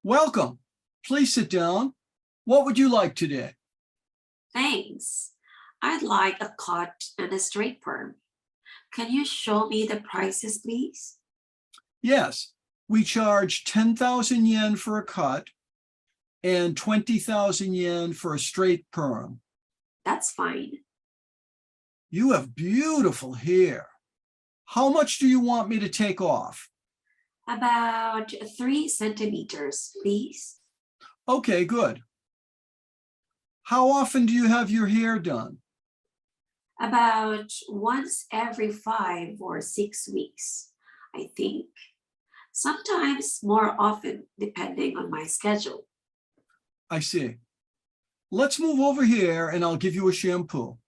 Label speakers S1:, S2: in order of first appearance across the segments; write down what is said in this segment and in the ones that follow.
S1: Welcome. Please sit down. What would you like today?
S2: Thanks. I'd like a cut and a straight perm. Can you show me the prices, please?
S1: Yes, we charge 10,000 yen for a cut and 20,000 yen for a straight perm.
S2: That's fine.
S1: You have beautiful hair. How much do you want me to take off?
S2: About 3 centimeters, please.
S1: Okay, good. How often do you have your hair done?
S2: About once every 5 or 6 weeks, I think. Sometimes more often, depending on my schedule.
S1: I see. Let's move over here and I'll give you a shampoo.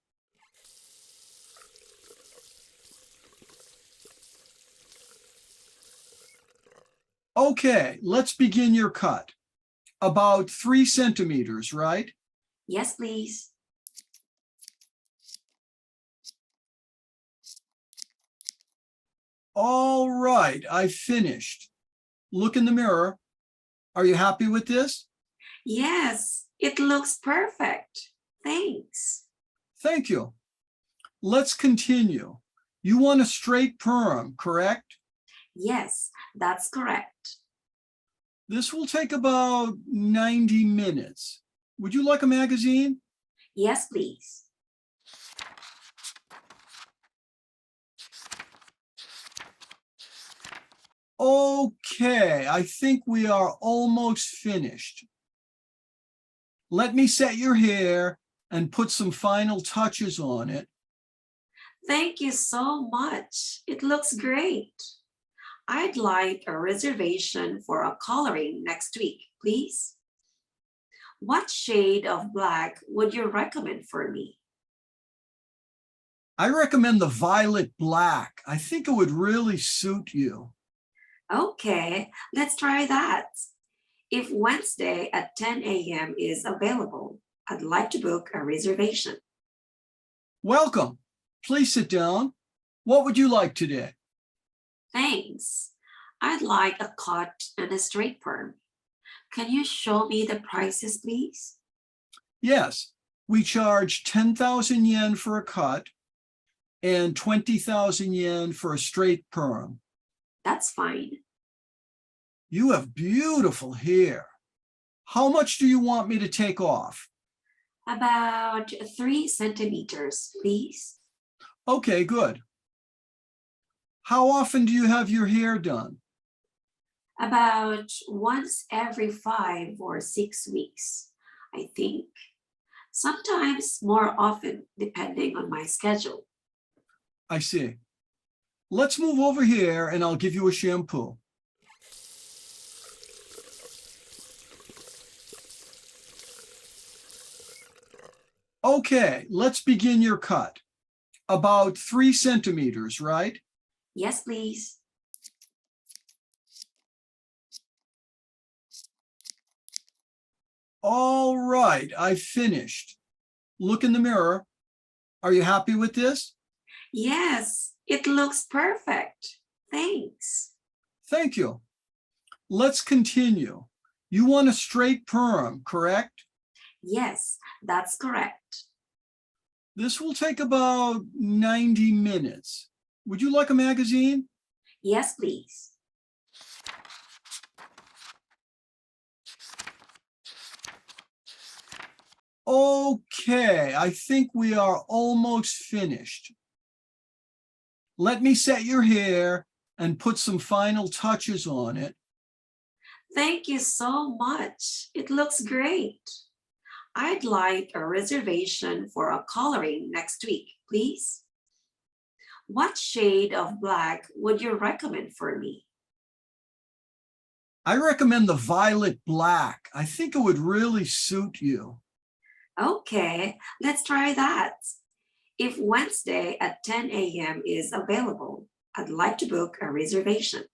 S1: Okay, let's begin your cut. About 3 centimeters, right?
S2: Yes, please.
S1: All right, I finished. Look in the mirror. Are you happy with this?
S2: Yes, it looks perfect. Thanks.
S1: Thank you. Let's continue. You want a straight perm, correct?
S2: Yes, that's correct.
S1: This will take about 90 minutes. Would you like a magazine?
S2: Yes, please.
S1: Okay, I think we are almost finished. Let me set your hair and put some final touches on it.
S2: Thank you so much. It looks great. I'd like a reservation for a coloring next week, please. What shade of black would you recommend for me?
S1: I recommend the violet black. I think it would really suit you.
S2: Okay, let's try that. If Wednesday at 10 a.m. is available, I'd like to book a reservation.
S1: Welcome. Please sit down. What would you like today?
S2: Thanks. I'd like a cut and a straight perm. Can you show me the prices, please?
S1: Yes, we charge 10,000 yen for a cut and 20,000 yen for a straight perm.
S2: That's fine.
S1: You have beautiful hair. How much do you want me to take off?
S2: About 3 centimeters, please.
S1: Okay, good. How often do you have your hair done?
S2: About once every 5 or 6 weeks, I think. Sometimes more often, depending on my schedule.
S1: I see. Let's move over here and I'll give you a shampoo. Okay, let's begin your cut. About 3 centimeters, right?
S2: Yes, please.
S1: All right, I finished. Look in the mirror. Are you happy with this?
S2: Yes, it looks perfect. Thanks.
S1: Thank you. Let's continue. You want a straight perm, correct?
S2: Yes, that's correct.
S1: This will take about 90 minutes. Would you like a magazine?
S2: Yes, please.
S1: Okay, I think we are almost finished. Let me set your hair and put some final touches on it.
S2: Thank you so much. It looks great. I'd like a reservation for a coloring next week, please. What shade of black would you recommend for me?
S1: I recommend the violet black. I think it would really suit you.
S2: Okay, let's try that. If Wednesday at 10 a.m. is available, I'd like to book a reservation.